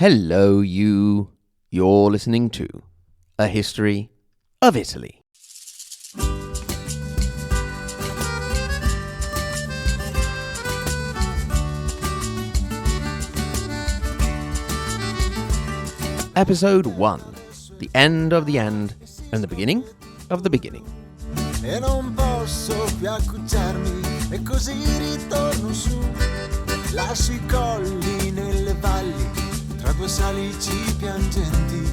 Hello, you. You're listening to A History of Italy. Episode 1. The end of the end and the beginning of the beginning. E non posso più accucciarmi e così ritorno su. Lascio I colli nelle valli tra due salici piangenti.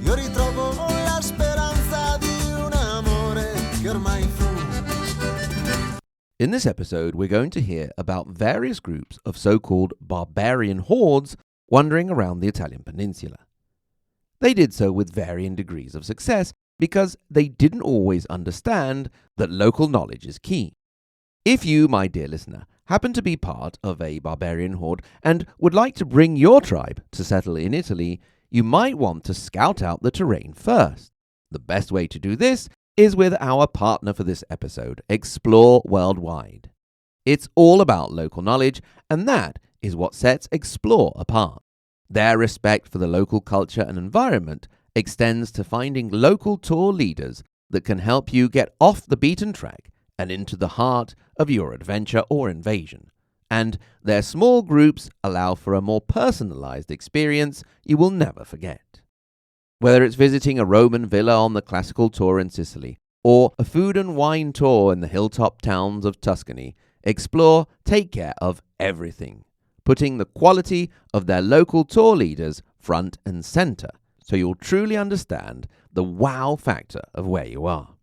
Io ritrovo la speranza di un amore che ormai fu. In this episode, we're going to hear about various groups of so-called barbarian hordes wandering around the Italian peninsula. They did so with varying degrees of success because they didn't always understand that local knowledge is key. If you, my dear listener, happen to be part of a barbarian horde and would like to bring your tribe to settle in Italy, you might want to scout out the terrain first. The best way to do this is with our partner for this episode, Explore Worldwide. It's all about local knowledge, and that is what sets Explore apart. Their respect for the local culture and environment extends to finding local tour leaders that can help you get off the beaten track and into the heart of your adventure or invasion. And their small groups allow for a more personalized experience you will never forget. Whether it's visiting a Roman villa on the classical tour in Sicily or a food and wine tour in the hilltop towns of Tuscany, Explore take care of everything, putting the quality of their local tour leaders front and center, so you'll truly understand the wow factor of where you are.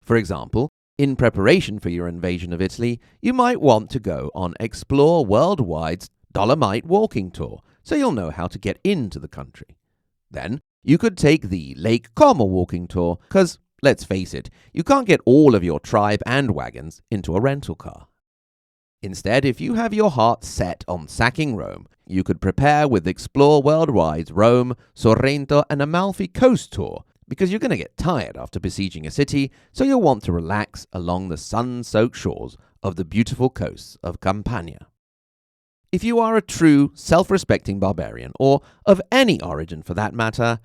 For example, in preparation for your invasion of Italy, you might want to go on Explore Worldwide's Dolomite walking tour, so you'll know how to get into the country. Then, you could take the Lake Como walking tour, because, let's face it, you can't get all of your tribe and wagons into a rental car. Instead, if you have your heart set on sacking Rome, you could prepare with Explore Worldwide's Rome, Sorrento and Amalfi Coast Tour, because you're going to get tired after besieging a city, so you'll want to relax along the sun-soaked shores of the beautiful coasts of Campania. If you are a true, self-respecting barbarian, or of any origin for that matter,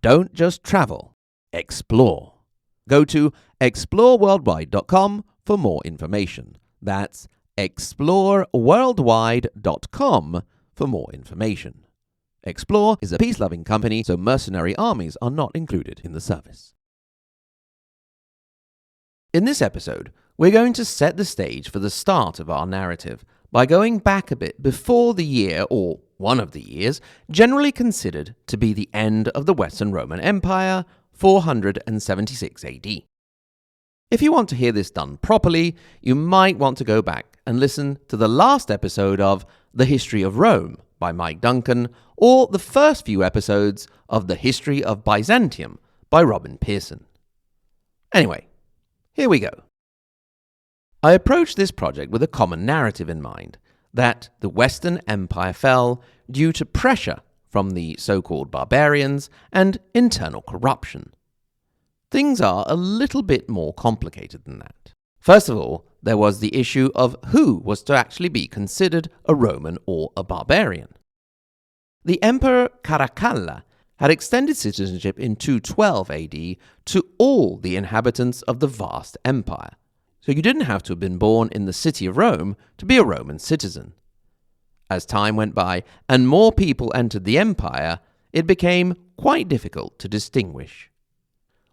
don't just travel, explore. Go to exploreworldwide.com for more information. That's exploreworldwide.com for more information. Explore is a peace-loving company, so mercenary armies are not included in the service. In this episode, we're going to set the stage for the start of our narrative by going back a bit before the year, or one of the years, generally considered to be the end of the Western Roman Empire, 476 AD. If you want to hear this done properly, you might want to go back and listen to the last episode of The History of Rome by Mike Duncan, or the first few episodes of The History of Byzantium by Robin Pearson. Anyway, here we go. I approached this project with a common narrative in mind, that the Western Empire fell due to pressure from the so-called barbarians and internal corruption. Things are a little bit more complicated than that. First of all, there was the issue of who was to actually be considered a Roman or a barbarian. The Emperor Caracalla had extended citizenship in 212 AD to all the inhabitants of the vast empire, so you didn't have to have been born in the city of Rome to be a Roman citizen. As time went by and more people entered the empire, it became quite difficult to distinguish.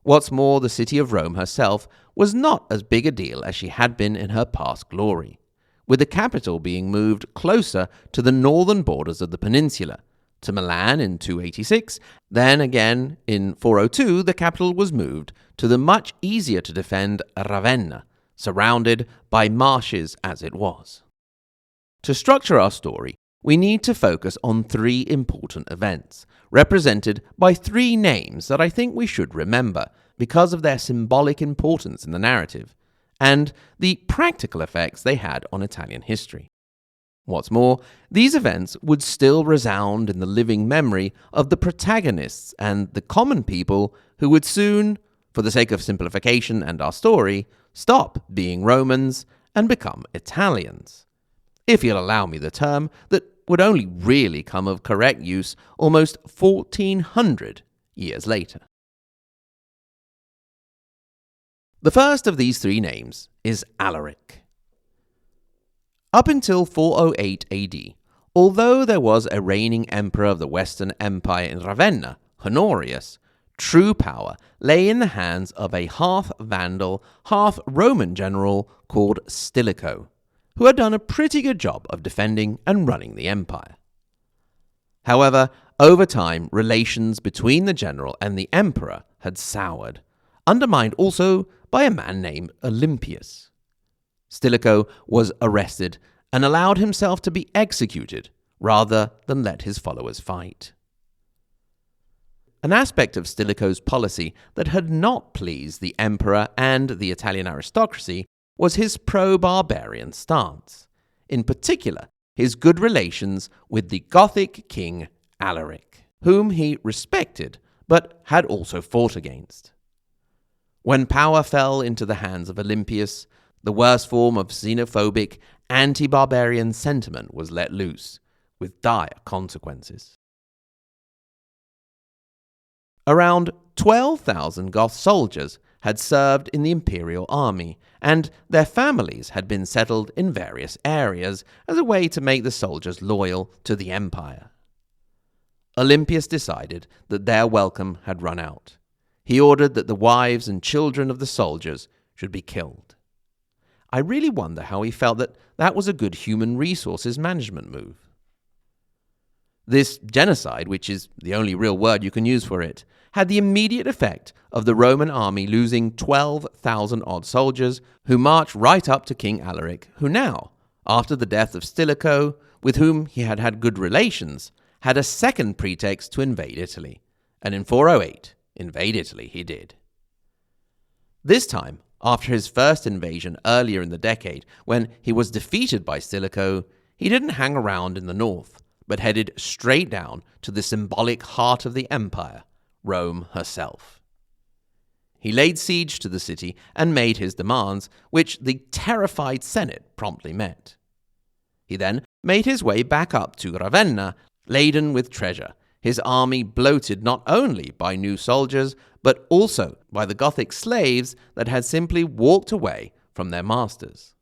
What's more, the city of Rome herself was not as big a deal as she had been in her past glory, with the capital being moved closer to the northern borders of the peninsula, to Milan in 286, then again in 402 the capital was moved to the much easier to defend Ravenna, surrounded by marshes as it was. To structure our story, we need to focus on three important events, represented by three names that I think we should remember because of their symbolic importance in the narrative, and the practical effects they had on Italian history. What's more, these events would still resound in the living memory of the protagonists and the common people who would soon, for the sake of simplification and our story, stop being Romans and become Italians. If you'll allow me the term that would only really come of correct use almost 1400 years later. The first of these three names is Alaric. Up until 408 AD, although there was a reigning emperor of the Western Empire in Ravenna, Honorius, true power lay in the hands of a half-Vandal, half-Roman general called Stilicho, who had done a pretty good job of defending and running the empire. However, over time, relations between the general and the emperor had soured, undermined also by a man named Olympius. Stilicho was arrested and allowed himself to be executed rather than let his followers fight. An aspect of Stilicho's policy that had not pleased the emperor and the Italian aristocracy was his pro-barbarian stance, in particular his good relations with the Gothic king Alaric, whom he respected but had also fought against. When power fell into the hands of Olympius, the worst form of xenophobic, anti-barbarian sentiment was let loose, with dire consequences. Around 12,000 Goth soldiers had served in the imperial army, and their families had been settled in various areas as a way to make the soldiers loyal to the empire. Olympius decided that their welcome had run out. He ordered that the wives and children of the soldiers should be killed. I really wonder how he felt that that was a good human resources management move. This genocide, which is the only real word you can use for it, had the immediate effect of the Roman army losing 12,000 odd soldiers who marched right up to King Alaric, who now, after the death of Stilicho, with whom he had had good relations, had a second pretext to invade Italy, and in 408 invade Italy he did. This time, after his first invasion earlier in the decade, when he was defeated by Stilicho, he didn't hang around in the north, but headed straight down to the symbolic heart of the empire, Rome herself. He laid siege to the city and made his demands, which the terrified Senate promptly met. He then made his way back up to Ravenna, laden with treasure, his army bloated not only by new soldiers, but also by the Gothic slaves that had simply walked away from their masters.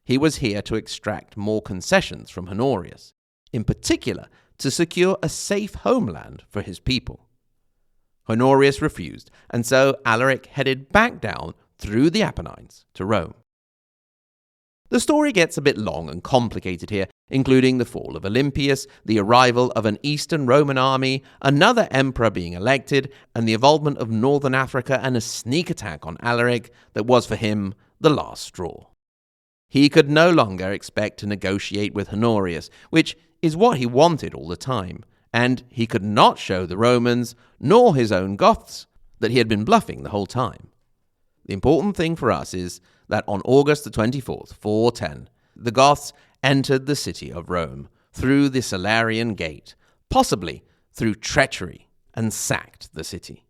He was here to extract more concessions from Honorius, in particular to secure a safe homeland for his people. Honorius refused, and so Alaric headed back down through the Apennines to Rome. The story gets a bit long and complicated here, including the fall of Olympius, the arrival of an Eastern Roman army, another emperor being elected, and the involvement of Northern Africa and a sneak attack on Alaric that was for him the last straw. He could no longer expect to negotiate with Honorius, which is what he wanted all the time, and he could not show the Romans, nor his own Goths, that he had been bluffing the whole time. The important thing for us is that on August the 24th, 410, the Goths entered the city of Rome through the Salarian Gate, possibly through treachery, and sacked the city.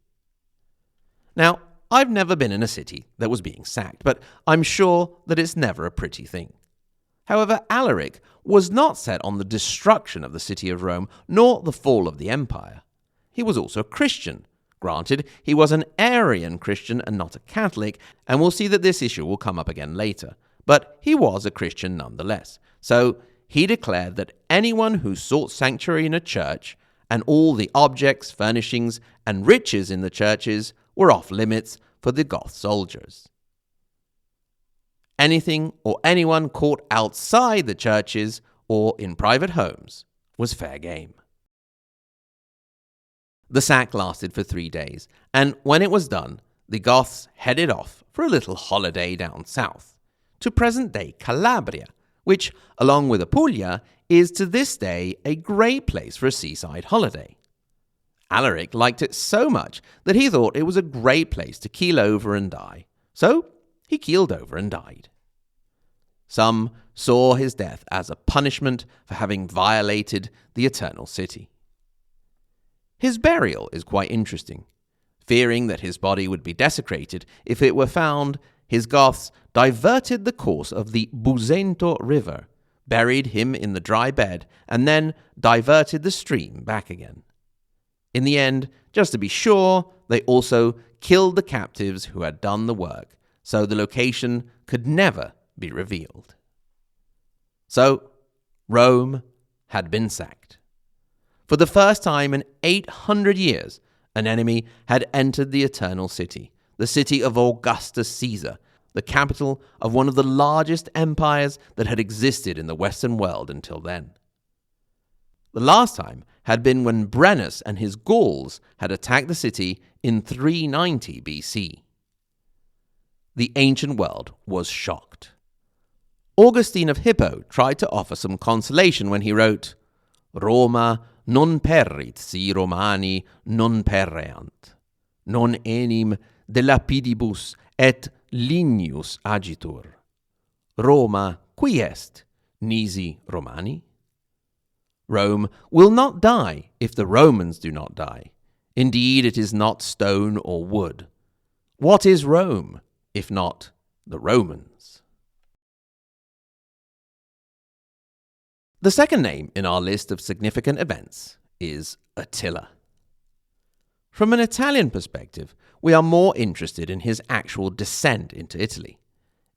Now, I've never been in a city that was being sacked, but I'm sure that it's never a pretty thing. However, Alaric was not set on the destruction of the city of Rome, nor the fall of the empire. He was also a Christian. Granted, he was an Arian Christian and not a Catholic, and we'll see that this issue will come up again later. But he was a Christian nonetheless. So he declared that anyone who sought sanctuary in a church and all the objects, furnishings, and riches in the churches were off limits for the Goth soldiers. Anything or anyone caught outside the churches or in private homes was fair game. The sack lasted for 3 days, and when it was done, the Goths headed off for a little holiday down south, to present-day Calabria, which, along with Apulia, is to this day a great place for a seaside holiday. Alaric liked it so much that he thought it was a great place to keel over and die, so he keeled over and died. Some saw his death as a punishment for having violated the Eternal City. His burial is quite interesting. Fearing that his body would be desecrated if it were found, his Goths diverted the course of the Busento River, buried him in the dry bed, and then diverted the stream back again. In the end, just to be sure, they also killed the captives who had done the work, so the location could never be revealed. So, Rome had been sacked. For the first time in 800 years, an enemy had entered the Eternal City, the city of Augustus Caesar, the capital of one of the largest empires that had existed in the Western world until then. The last time had been when Brennus and his Gauls had attacked the city in 390 BC. The ancient world was shocked. Augustine of Hippo tried to offer some consolation when he wrote, Roma non perrit si Romani non perreant, non enim de lapidibus et lignus agitur. Roma qui est, nisi Romani? Rome will not die if the Romans do not die. Indeed, it is not stone or wood. What is Rome, if not the Romans? The second name in our list of significant events is Attila. From an Italian perspective, we are more interested in his actual descent into Italy.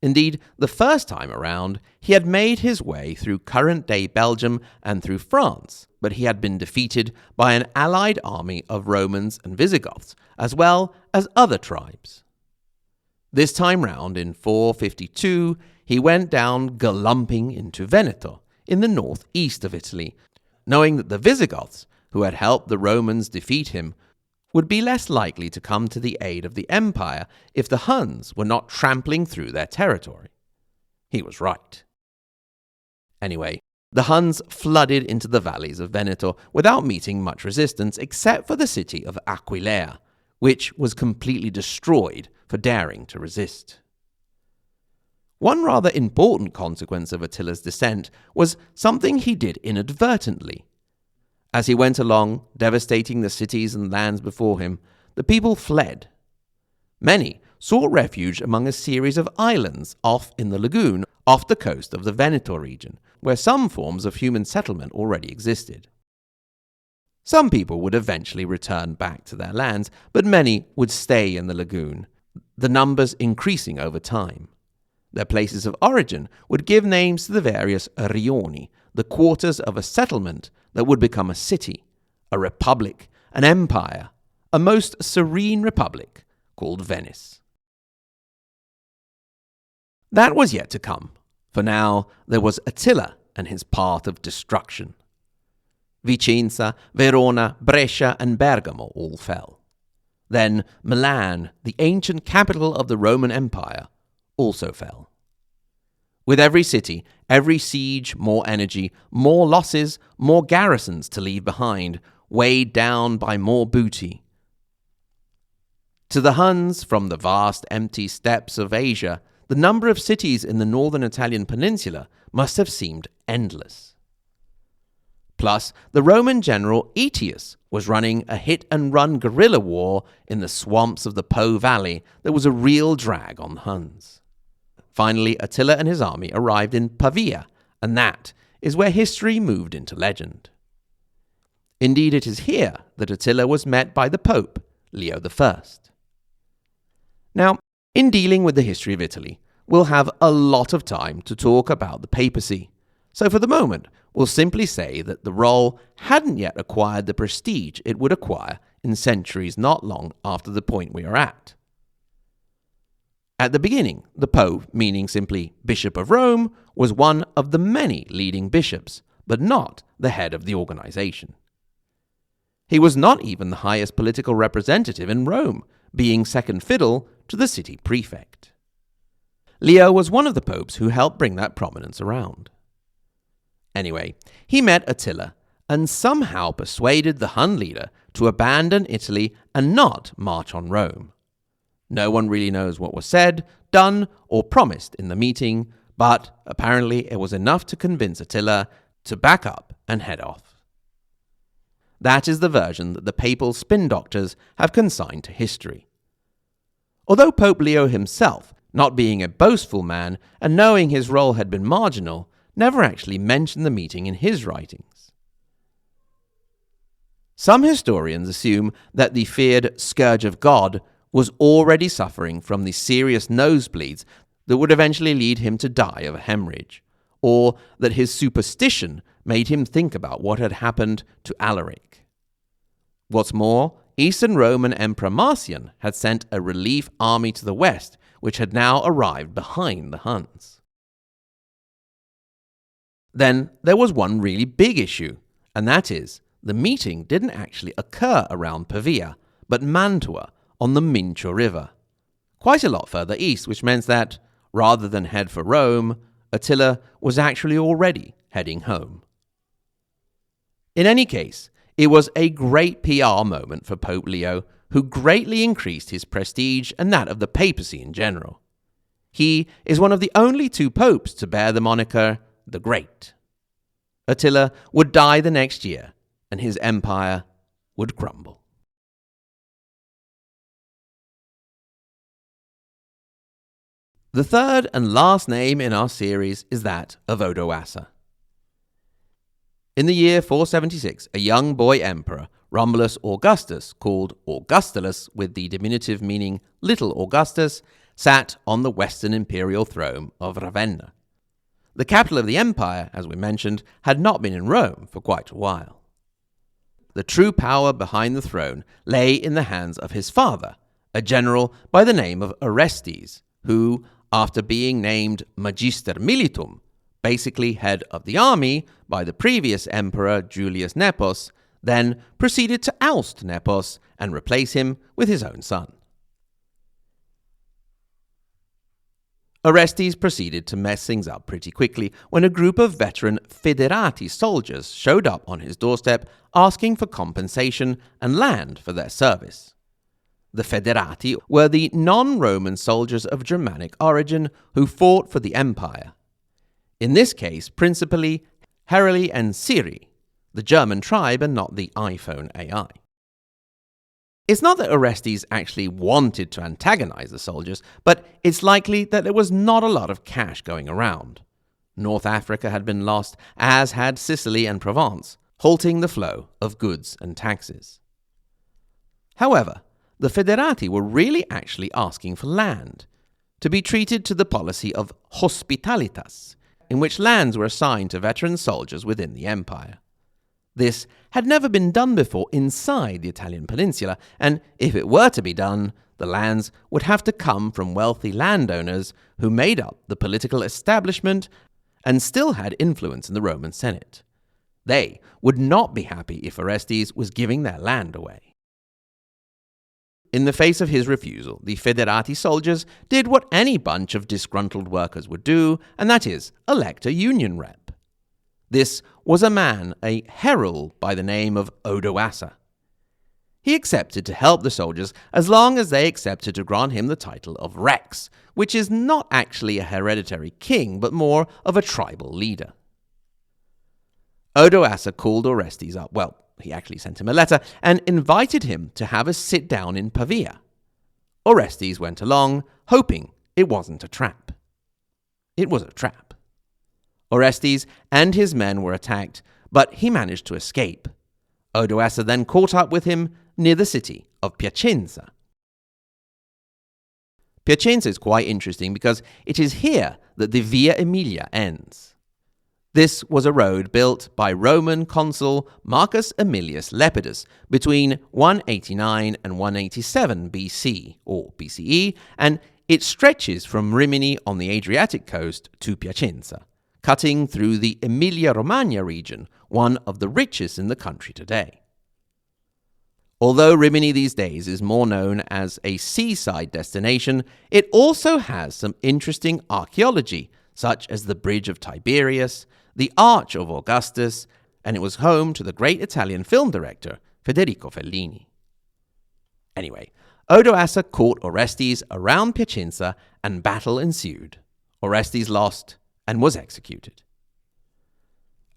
Indeed, the first time around, he had made his way through current-day Belgium and through France, but he had been defeated by an allied army of Romans and Visigoths, as well as other tribes. This time round, in 452, he went down galumping into Veneto, in the northeast of Italy, knowing that the Visigoths, who had helped the Romans defeat him, would be less likely to come to the aid of the empire if the Huns were not trampling through their territory. He was right. Anyway, the Huns flooded into the valleys of Veneto without meeting much resistance except for the city of Aquileia, which was completely destroyed for daring to resist. One rather important consequence of Attila's descent was something he did inadvertently. As he went along, devastating the cities and lands before him, the people fled. Many sought refuge among a series of islands off in the lagoon, off the coast of the Veneto region, where some forms of human settlement already existed. Some people would eventually return back to their lands, but many would stay in the lagoon, the numbers increasing over time. Their places of origin would give names to the various rioni, the quarters of a settlement that would become a city, a republic, an empire, a most serene republic called Venice. That was yet to come, for now there was Attila and his path of destruction. Vicenza, Verona, Brescia, and Bergamo all fell. Then Milan, the ancient capital of the Roman Empire, also fell. With every city, every siege, more energy, more losses, more garrisons to leave behind, weighed down by more booty. To the Huns, from the vast empty steppes of Asia, the number of cities in the northern Italian peninsula must have seemed endless. Plus, the Roman general Aetius was running a hit-and-run guerrilla war in the swamps of the Po Valley that was a real drag on the Huns. Finally, Attila and his army arrived in Pavia, and that is where history moved into legend. Indeed, it is here that Attila was met by the Pope, Leo I. Now, in dealing with the history of Italy, we'll have a lot of time to talk about the papacy. So for the moment, we'll simply say that the role hadn't yet acquired the prestige it would acquire in centuries not long after the point we are at. At the beginning, the Pope, meaning simply Bishop of Rome, was one of the many leading bishops, but not the head of the organization. He was not even the highest political representative in Rome, being second fiddle to the city prefect. Leo was one of the popes who helped bring that prominence around. Anyway, he met Attila and somehow persuaded the Hun leader to abandon Italy and not march on Rome. No one really knows what was said, done, or promised in the meeting, but apparently it was enough to convince Attila to back up and head off. That is the version that the papal spin doctors have consigned to history. Although Pope Leo himself, not being a boastful man and knowing his role had been marginal, never actually mentioned the meeting in his writings. Some historians assume that the feared Scourge of God was already suffering from the serious nosebleeds that would eventually lead him to die of a hemorrhage, or that his superstition made him think about what had happened to Alaric. What's more, Eastern Roman Emperor Marcian had sent a relief army to the west, which had now arrived behind the Huns. Then there was one really big issue, and that is, the meeting didn't actually occur around Pavia, but Mantua on the Mincio River, quite a lot further east, which meant that, rather than head for Rome, Attila was actually already heading home. In any case, it was a great PR moment for Pope Leo, who greatly increased his prestige and that of the papacy in general. He is one of the only two popes to bear the moniker the Great. Attila would die the next year, and his empire would crumble. The third and last name in our series is that of Odoacer. In the year 476, a young boy emperor, Romulus Augustus, called Augustulus with the diminutive meaning Little Augustus, sat on the western imperial throne of Ravenna. The capital of the empire, as we mentioned, had not been in Rome for quite a while. The true power behind the throne lay in the hands of his father, a general by the name of Orestes, who, after being named Magister Militum, basically head of the army, by the previous emperor Julius Nepos, then proceeded to oust Nepos and replace him with his own son. Orestes proceeded to mess things up pretty quickly when a group of veteran Federati soldiers showed up on his doorstep asking for compensation and land for their service. The Federati were the non-Roman soldiers of Germanic origin who fought for the empire. In this case, principally Heruli and Ciri, the German tribe and not the iPhone AI. It's not that Orestes actually wanted to antagonize the soldiers, but it's likely that there was not a lot of cash going around. North Africa had been lost, as had Sicily and Provence, halting the flow of goods and taxes. However, the Federati were really actually asking for land, to be treated to the policy of hospitalitas, in which lands were assigned to veteran soldiers within the empire. This had never been done before inside the Italian peninsula, and if it were to be done, the lands would have to come from wealthy landowners who made up the political establishment and still had influence in the Roman Senate. They would not be happy if Orestes was giving their land away. In the face of his refusal, the Federati soldiers did what any bunch of disgruntled workers would do, and that is, elect a union rep. This was a man, a herald by the name of Odoacer. He accepted to help the soldiers as long as they accepted to grant him the title of Rex, which is not actually a hereditary king, but more of a tribal leader. Odoacer called Orestes up, well, he actually sent him a letter, and invited him to have a sit-down in Pavia. Orestes went along, hoping it wasn't a trap. It was a trap. Orestes and his men were attacked, but he managed to escape. Odoacer then caught up with him near the city of Piacenza. Piacenza is quite interesting because it is here that the Via Aemilia ends. This was a road built by Roman consul Marcus Aemilius Lepidus between 189 and 187 BC or BCE, and it stretches from Rimini on the Adriatic coast to Piacenza, cutting through the Emilia-Romagna region, one of the richest in the country today. Although Rimini these days is more known as a seaside destination, it also has some interesting archaeology, such as the Bridge of Tiberius, the Arch of Augustus, and it was home to the great Italian film director Federico Fellini. Anyway, Odoacer caught Orestes around Piacenza and battle ensued. Orestes lost and was executed.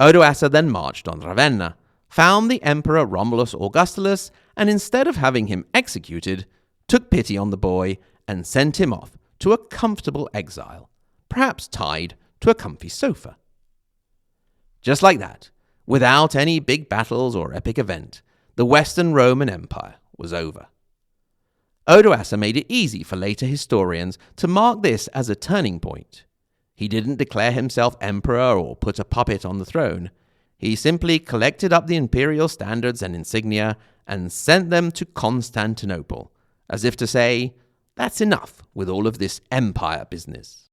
Odoacer then marched on Ravenna, found the emperor Romulus Augustulus, and instead of having him executed, took pity on the boy and sent him off to a comfortable exile, perhaps tied to a comfy sofa. Just like that, without any big battles or epic event, the Western Roman Empire was over. Odoacer made it easy for later historians to mark this as a turning point. He didn't declare himself emperor or put a puppet on the throne. He simply collected up the imperial standards and insignia and sent them to Constantinople, as if to say, that's enough with all of this empire business.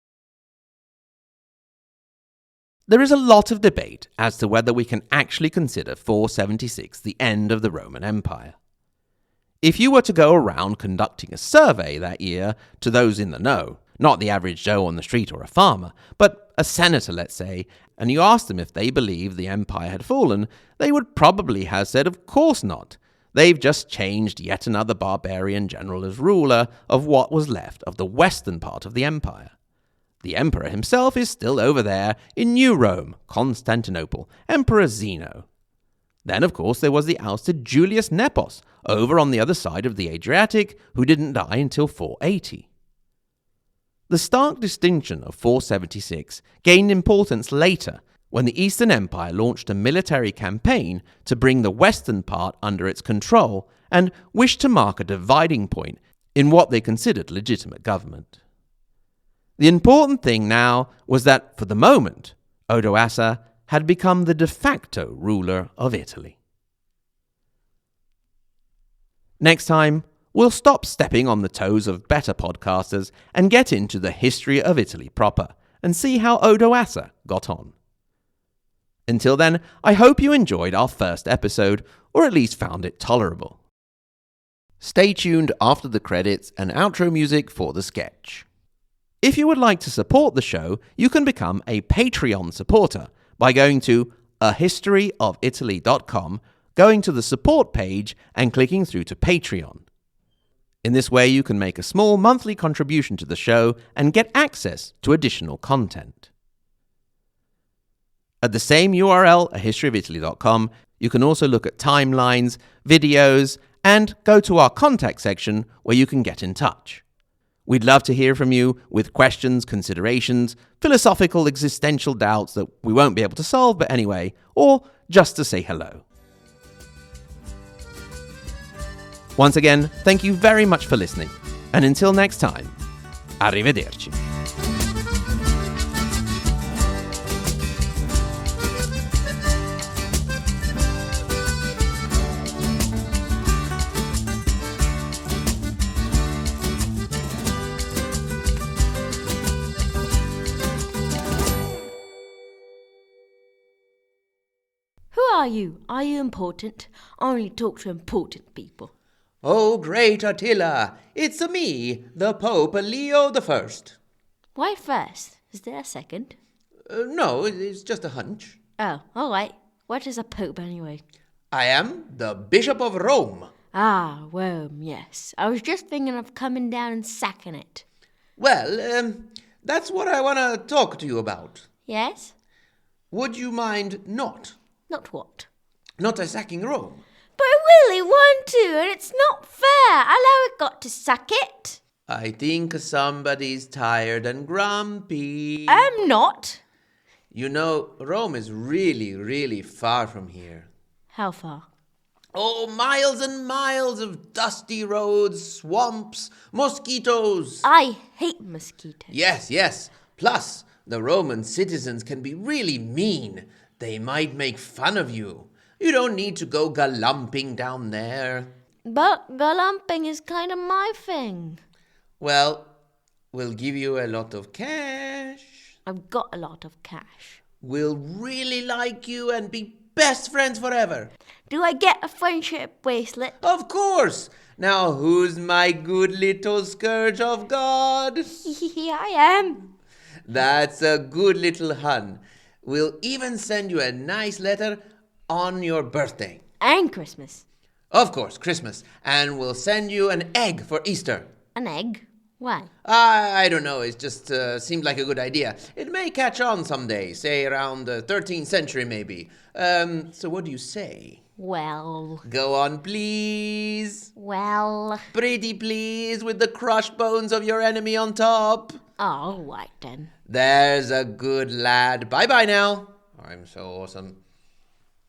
There is a lot of debate as to whether we can actually consider 476 the end of the Roman Empire. If you were to go around conducting a survey that year to those in the know, not the average Joe on the street or a farmer, but a senator, let's say, and you asked them if they believed the empire had fallen, they would probably have said, of course not. They've just changed yet another barbarian general as ruler of what was left of the western part of the empire. The emperor himself is still over there in New Rome, Constantinople, Emperor Zeno. Then, of course, there was the ousted Julius Nepos over on the other side of the Adriatic, who didn't die until 480. The stark distinction of 476 gained importance later when the Eastern Empire launched a military campaign to bring the western part under its control and wished to mark a dividing point in what they considered legitimate government. The important thing now was that, for the moment, Odoacer had become the de facto ruler of Italy. Next time, we'll stop stepping on the toes of better podcasters and get into the history of Italy proper and see how Odoacer got on. Until then, I hope you enjoyed our first episode, or at least found it tolerable. Stay tuned after the credits and outro music for the sketch. If you would like to support the show, you can become a Patreon supporter by going to ahistoryofitaly.com, going to the support page and clicking through to Patreon. In this way, you can make a small monthly contribution to the show and get access to additional content. At the same URL, ahistoryofitaly.com, you can also look at timelines, videos, and go to our contact section where you can get in touch. We'd love to hear from you with questions, considerations, philosophical, existential doubts that we won't be able to solve, but anyway, or just to say hello. Once again, thank you very much for listening, and until next time, arrivederci. Who are you? Are you important? I only talk to important people. Oh, great Attila! It's me, the Pope Leo I. Why first? Is there a second? No, it's just a hunch. Oh, all right. What is a pope anyway? I am the Bishop of Rome. Ah, Rome, yes. I was just thinking of coming down and sacking it. Well, that's what I want to talk to you about. Yes? Would you mind not What? sacking Rome? But I really want to, and it's not fair. Alaric got to sack it. I think somebody's tired and grumpy. I'm not. You know, Rome is really, really far from here. How far? Oh, miles and miles of dusty roads, swamps, mosquitoes. I hate mosquitoes. Yes. Plus, the Roman citizens can be really mean. They might make fun of you. You don't need to go galumping down there. But galumping is kind of my thing. Well, we'll give you a lot of cash. I've got a lot of cash. We'll really like you and be best friends forever. Do I get a friendship bracelet? Of course. Now, who's my good little scourge of God? I am. That's a good little hun. We'll even send you a nice letter on your birthday. And Christmas. Of course, Christmas. And we'll send you an egg for Easter. An egg? Why? I don't know. It just seemed like a good idea. It may catch on someday, say around the 13th century maybe. So what do you say? Well. Go on, please. Well. Pretty please, with the crushed bones of your enemy on top. All right then. There's a good lad. Bye-bye now. I'm so awesome.